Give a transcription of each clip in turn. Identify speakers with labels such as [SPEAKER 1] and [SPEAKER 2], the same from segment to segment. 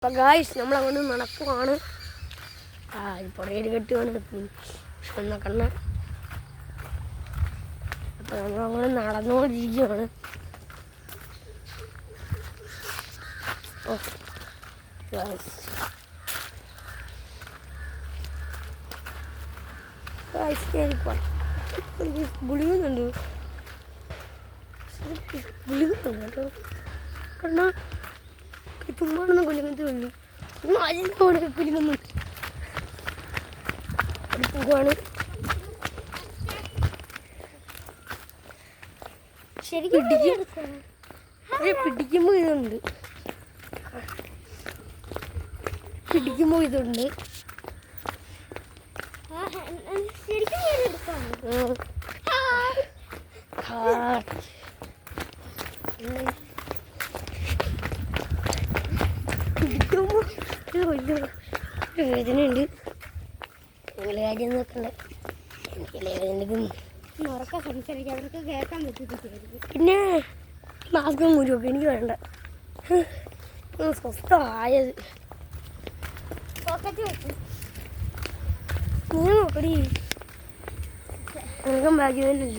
[SPEAKER 1] അപ്പോൾ ഗായ്സ് നമ്മളങ്ങോട്ട് നടക്കുവാണ്. പുറകെ കെട്ടുവാണ് എന്ന കണ്ണ. അപ്പോൾ നമ്മളങ്ങോട്ട് നടന്നുകൊണ്ടിരിക്കുകയാണ്. ഓ ഗായ്സ് ഗുളികുന്നുണ്ട് കേട്ടോ. കണ്ണ ചുമ്മാണെന്ന് കുലുങ്ങത്ത് വന്നു അതിനോടെ കുലുങ്ങുന്നു. പോവാണ് ശരിക്കും പിടിക്കുമ്പോൾ ഇതുണ്ട്, പിടിക്കുമ്പോൾ ഇതുണ്ട്. വേദനയുണ്ട്. നിങ്ങൾ കാര്യം നോക്കണ്ടേ, പിന്നെ മാസ്കും മുരുവൊക്കെ എനിക്ക് വേണ്ട. സ്വസ്ഥമായത് നീ നോക്കടി, നിനക്കും ഭാഗ്യമല്ലേ.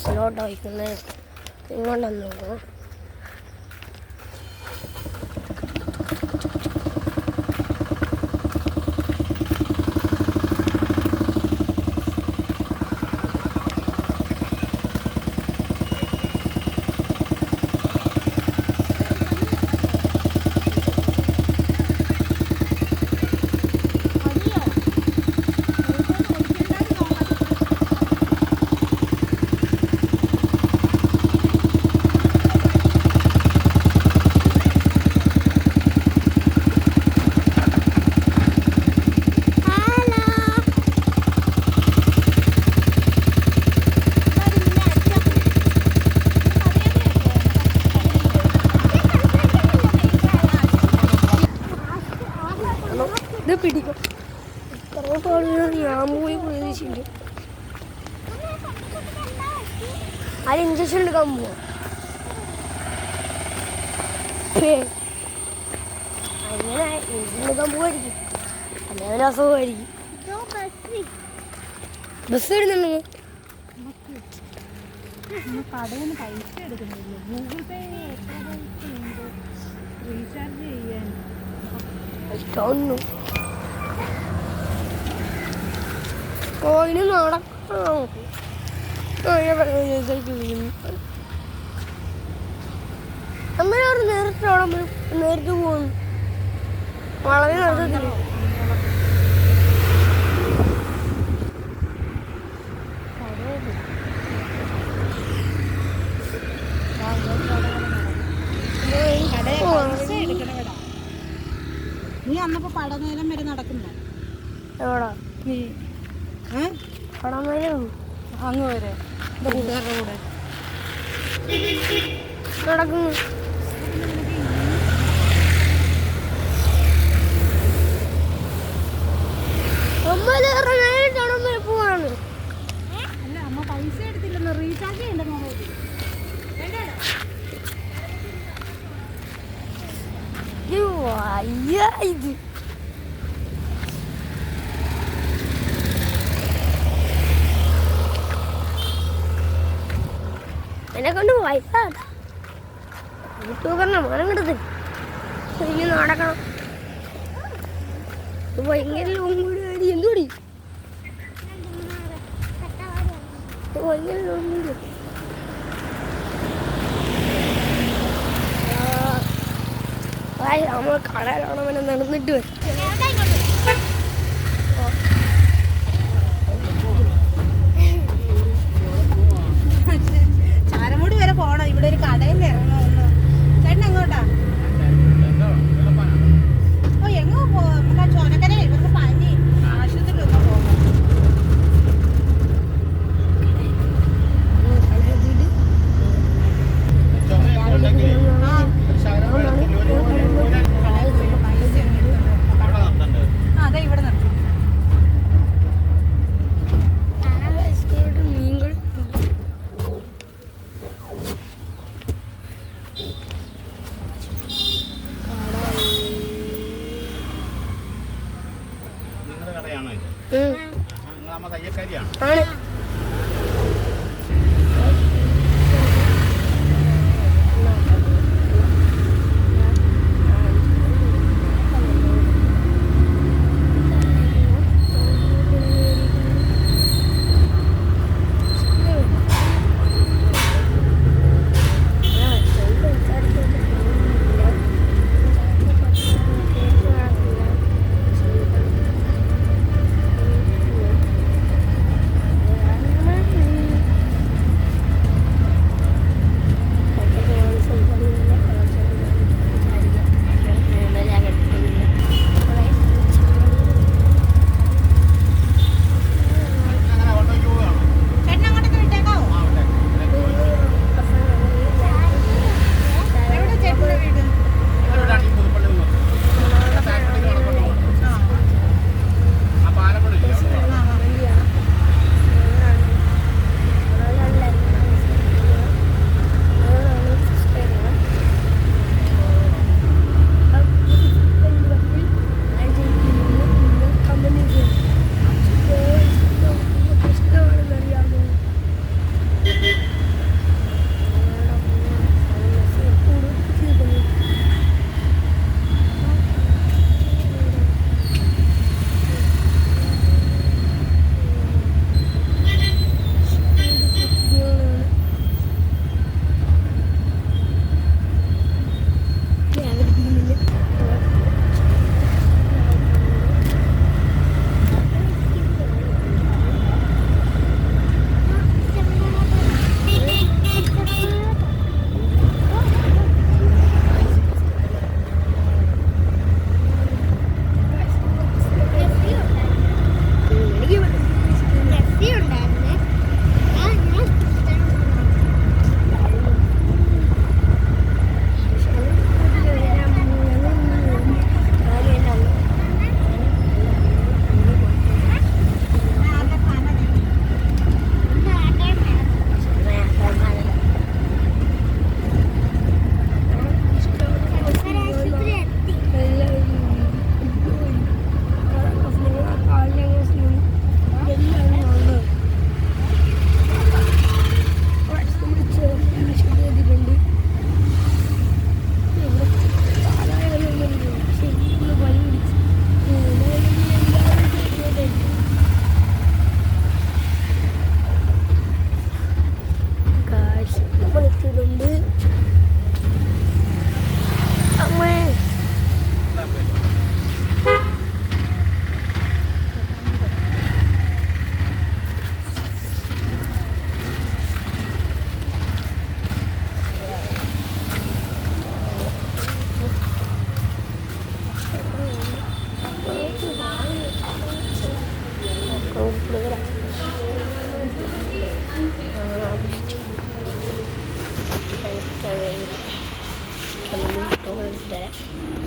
[SPEAKER 1] സ്ലോട്ട് വയ്ക്കുന്നത് ഇങ്ങോട്ടൊന്ന് നോക്കണം. ഇത് പിടിക്കും. ഞാൻ പോയി പ്രതീക്ഷിച്ചിട്ടുണ്ട്. അത് ഇഞ്ചക്ഷൻ എടുക്കാൻ പോവാ. അങ്ങനെ ഇഞ്ചക്ഷൻ എടുക്കാൻ പോവായിരിക്കും, അല്ലെങ്കിൽ അസുഖമായിരിക്കും. ബസ് വരുന്നുണ്ടെങ്കിൽ
[SPEAKER 2] കടയിൽ നിന്ന് പൈസ എടുക്കുന്നില്ല, ഗൂഗിൾ പേ റീചാർജ് ചെയ്യാൻ
[SPEAKER 1] ഇനി നടക്കണം. നമ്മളൊരു നേരത്തെ പോകുന്നു. വളരെ നടത്തില്ല.
[SPEAKER 2] നീ അന്നപ്പോ പടനേരം വരെ നടക്കുന്നു.
[SPEAKER 1] എവിടാ
[SPEAKER 2] നീ
[SPEAKER 1] പടനേരം
[SPEAKER 2] അങ്ങ് വരെ കൂട്ടുകാരുടെ കൂടെ
[SPEAKER 1] നടക്കുന്നു. പോവാണ്.
[SPEAKER 2] അല്ല അമ്മ പൈസ എടുത്തില്ലെന്ന്, റീചാർജ് ചെയ്യണ്ട മൊബൈലിൽ.
[SPEAKER 1] ഇത് എന്നെ കൊണ്ട് പൈസ യൂട്യൂബറിനെ മനം കിട്ടത്തില്ല. ഇനി നടക്കണം. ഭയങ്കര ലോങ് വീഡിയോ ആയി. എന്തുകൂടി ഭയങ്കര ലോങ് വീഡിയോ. നമ്മൾ കടയിലാണവനെ നടന്നിട്ട് വരും.
[SPEAKER 2] ചാരമൂടി വരെ പോണം. ഇവിടെ ഒരു കടയിൽ ഇറങ്ങുന്നു. ചേട്ടൻ എങ്ങോട്ടാ? ഓ എങ്ങോ നമുക്ക് ചോനക്കര ഇവർക്ക് പനി, ആശുപത്രിയിലൊക്കെ പോകാം.
[SPEAKER 1] തരാം